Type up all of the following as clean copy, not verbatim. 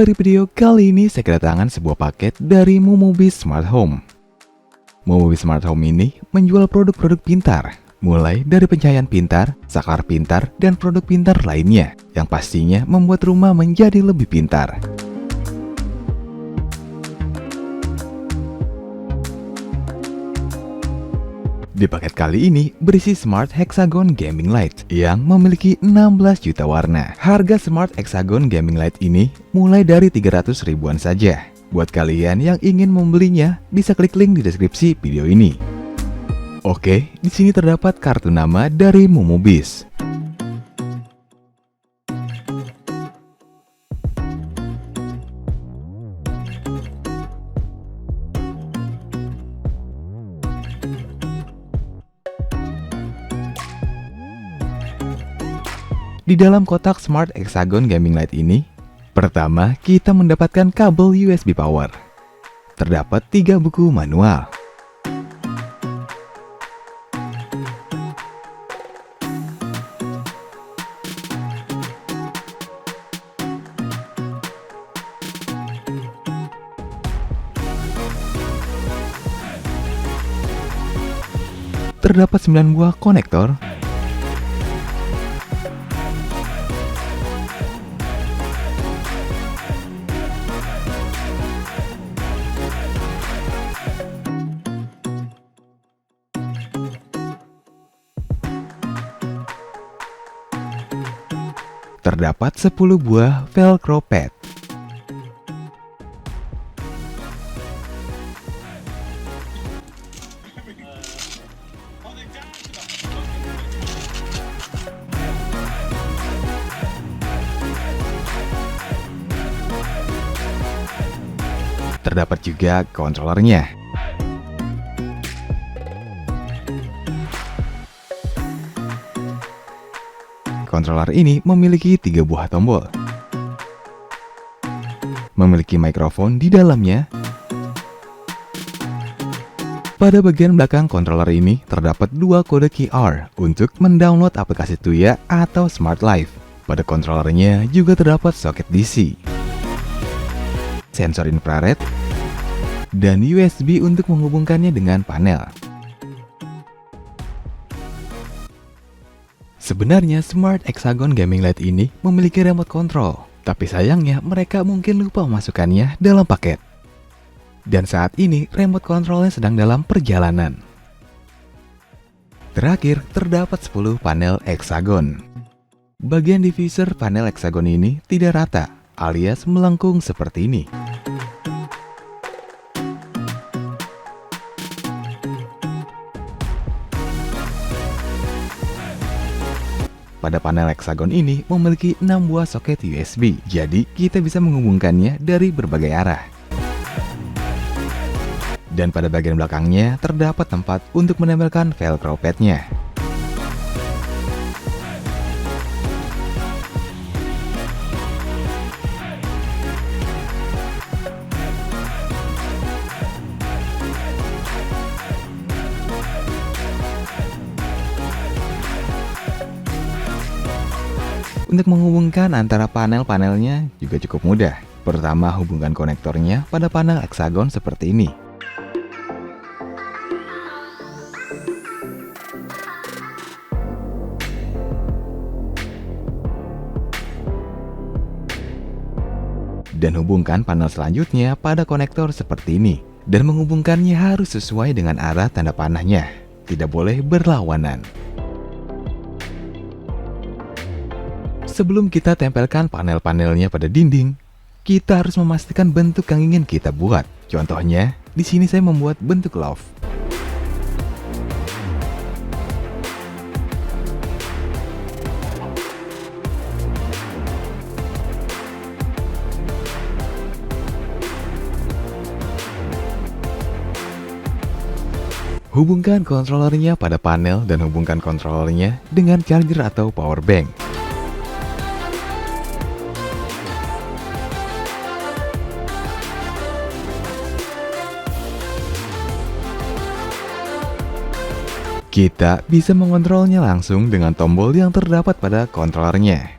Pada video kali ini saya kedatangan sebuah paket dari Momobis Smart Home. Momobis Smart Home ini menjual produk-produk pintar, mulai dari pencahayaan pintar, saklar pintar, dan produk pintar lainnya yang pastinya membuat rumah menjadi lebih pintar. Di paket kali ini berisi Smart Hexagon Gaming Light yang memiliki 16 juta warna. Harga Smart Hexagon Gaming Light ini mulai dari 300 ribuan saja. Buat kalian yang ingin membelinya, bisa klik link di deskripsi video ini. Oke, di sini terdapat kartu nama dari Momobis. Di dalam kotak Smart Hexagon Gaming Light ini, pertama kita mendapatkan kabel USB power. Terdapat 3 buku manual. Terdapat 9 buah konektor. Terdapat 10 buah velcro pad. Terdapat juga controllernya. Controller ini memiliki 3 buah tombol, memiliki mikrofon di dalamnya. Pada bagian belakang controller ini terdapat 2 kode QR untuk mendownload aplikasi Tuya atau Smart Life. Pada controllernya juga terdapat soket DC, sensor infrared, dan USB untuk menghubungkannya dengan panel. Sebenarnya Smart Hexagon Gaming Light ini memiliki remote control, tapi sayangnya mereka mungkin lupa memasukkannya dalam paket. Dan saat ini remote controlnya sedang dalam perjalanan. Terakhir, terdapat 10 panel hexagon. Bagian diffuser panel hexagon ini tidak rata, alias melengkung seperti ini. Pada panel hexagon ini memiliki 6 buah soket USB, jadi kita bisa menghubungkannya dari berbagai arah. Dan pada bagian belakangnya terdapat tempat untuk menempelkan velcro pad-nya. Untuk menghubungkan antara panel-panelnya juga cukup mudah. Pertama, hubungkan konektornya pada panel hexagon seperti ini. Dan hubungkan panel selanjutnya pada konektor seperti ini. Dan menghubungkannya harus sesuai dengan arah tanda panahnya. Tidak boleh berlawanan. Sebelum kita tempelkan panel-panelnya pada dinding, kita harus memastikan bentuk yang ingin kita buat. Contohnya, di sini saya membuat bentuk love. Hubungkan controllernya pada panel dan hubungkan controllernya dengan charger atau power bank. Kita bisa mengontrolnya langsung dengan tombol yang terdapat pada kontrolernya.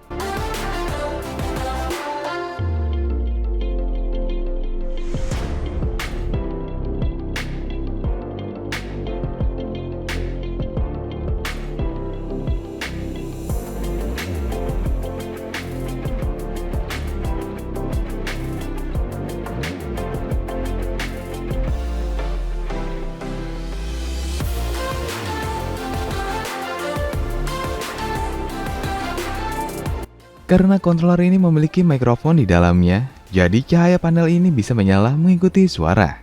Karena controller ini memiliki mikrofon di dalamnya, jadi cahaya panel ini bisa menyala mengikuti suara.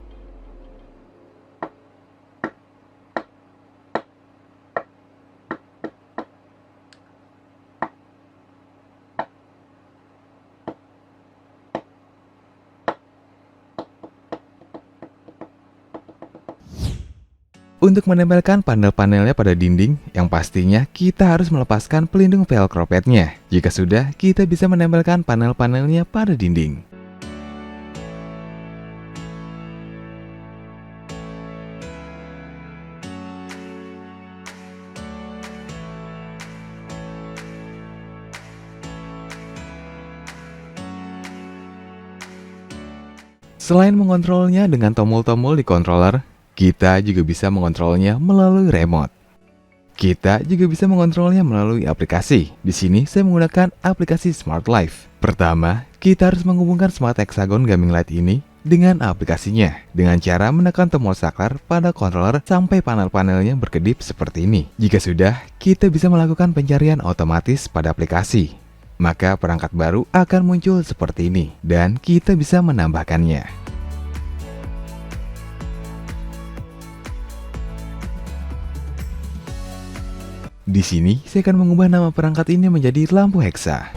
Untuk menempelkan panel-panelnya pada dinding, yang pastinya kita harus melepaskan pelindung velcro padnya. Jika sudah, kita bisa menempelkan panel-panelnya pada dinding. Selain mengontrolnya dengan tombol-tombol di controller, kita juga bisa mengontrolnya melalui remote. Kita juga bisa mengontrolnya melalui aplikasi. Di sini saya menggunakan aplikasi Smart Life. Pertama, kita harus menghubungkan Smart Hexagon Gaming Light ini dengan aplikasinya dengan cara menekan tombol saklar pada controller sampai panel-panelnya berkedip seperti ini. Jika sudah, kita bisa melakukan pencarian otomatis pada aplikasi. Maka perangkat baru akan muncul seperti ini dan kita bisa menambahkannya. Di sini, saya akan mengubah nama perangkat ini menjadi lampu hexa.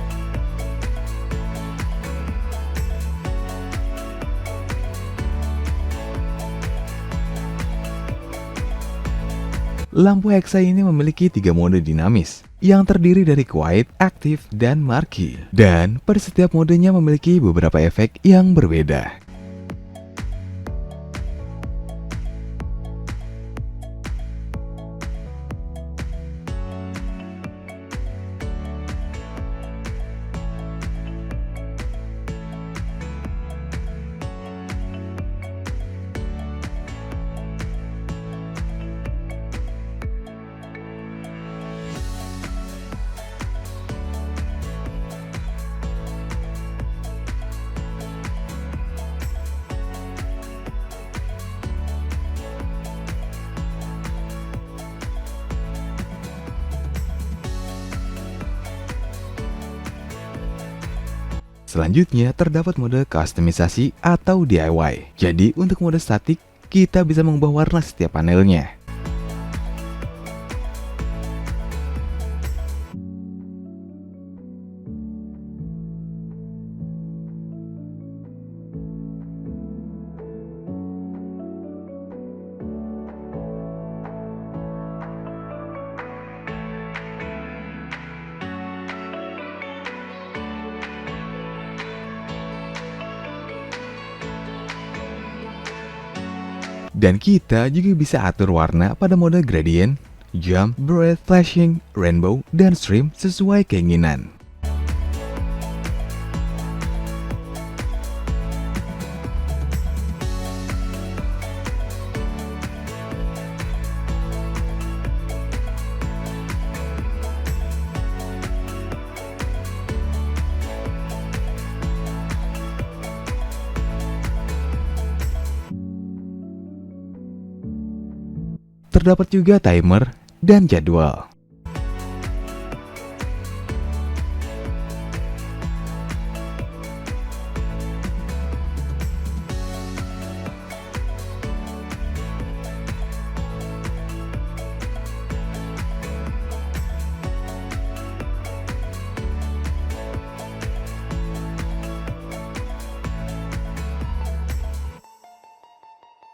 Lampu hexa ini memiliki 3 mode dinamis, yang terdiri dari quiet, active, dan marquee. Dan pada setiap modenya memiliki beberapa efek yang berbeda. Selanjutnya, terdapat mode kustomisasi atau DIY. Jadi, untuk mode statik, kita bisa mengubah warna setiap panelnya. Dan kita juga bisa atur warna pada mode gradient, jump, breath, flashing, rainbow, dan stream sesuai keinginan. Terdapat juga timer dan jadwal.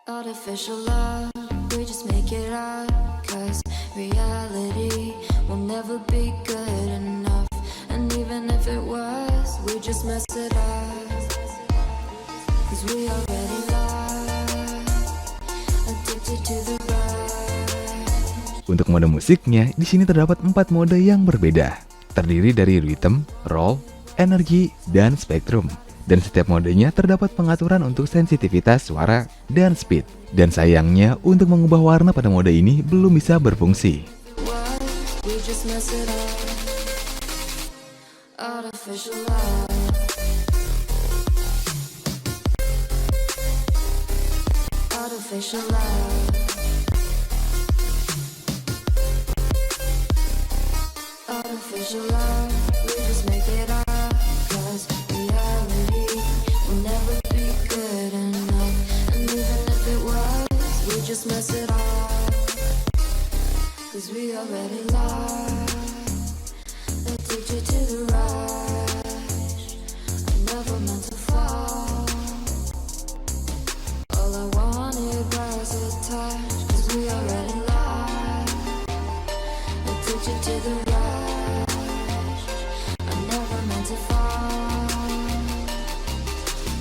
Artificial love, we just make it up, 'cause reality will never be good enough. And even if it was, we just mess it up, 'cause we already lost, addicted to the rush. Untuk mode musiknya, di sini terdapat 4 mode yang berbeda, terdiri dari rhythm, roll, energy, dan spektrum. Dan setiap modenya terdapat pengaturan untuk sensitivitas suara dan speed. Dan sayangnya, untuk mengubah warna pada mode ini belum bisa berfungsi. We just mess it up, artificial love. Artificial love. Artificial love, we just make it up. mess it up, 'cause we already lost. Addicted to the rush, I never meant to fall. All I wanted was a touch, 'cause we already lost. Addicted to the rush, I never meant to fall.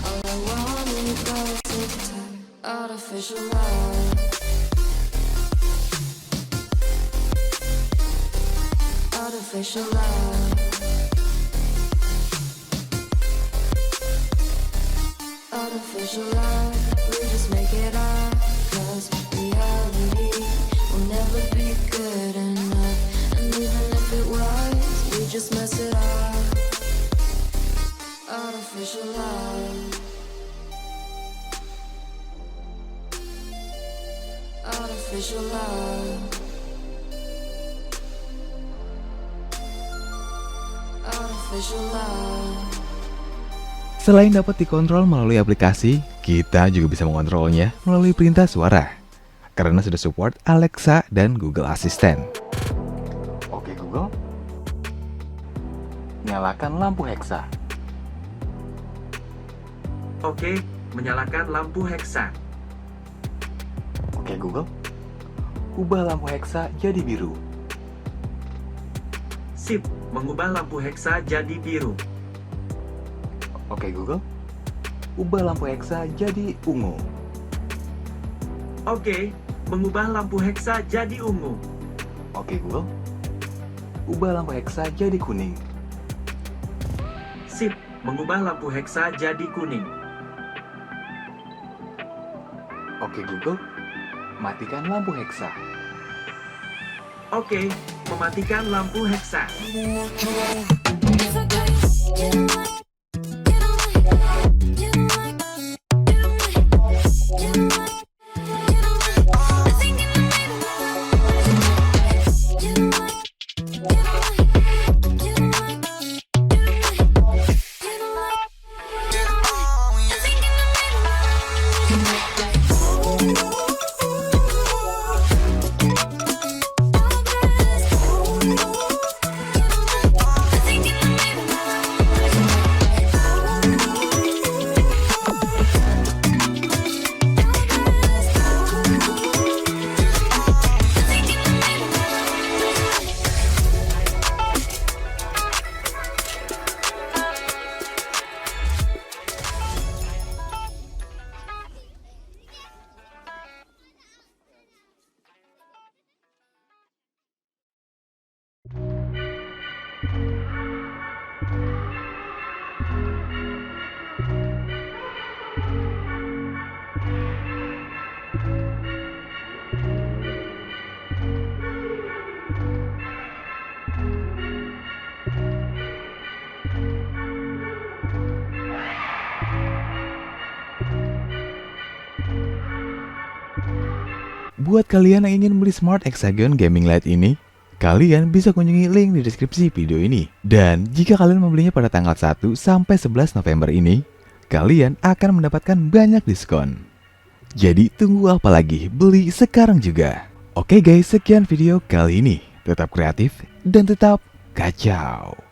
All I wanted was a touch, artificial love. Artificial love. Artificial love. We just make it up, 'cause reality will never be good enough. And even if it was, we just mess it up. Artificial love. Artificial love. Artificial love. Selain dapat dikontrol melalui aplikasi, kita juga bisa mengontrolnya melalui perintah suara. Karena sudah support Alexa dan Google Assistant. Oke Google, nyalakan lampu Hexa. Oke, menyalakan lampu Hexa. Oke Google, ubah lampu Hexa jadi biru. Sip, mengubah lampu Hexa jadi biru. Oke Google, ubah lampu Hexa jadi ungu. Oke, mengubah lampu Hexa jadi ungu. Oke Google, ubah lampu Hexa jadi kuning. Sip, mengubah lampu Hexa jadi kuning. Oke Google, matikan lampu Hexa. Oke, mematikan lampu Hexa. Buat kalian yang ingin beli Smart Hexagon Gaming Light ini, kalian bisa kunjungi link di deskripsi video ini. Dan jika kalian membelinya pada tanggal 1 sampai 11 November ini, kalian akan mendapatkan banyak diskon. Jadi tunggu apa lagi, beli sekarang juga. Oke guys, sekian video kali ini. Tetap kreatif dan tetap kacau.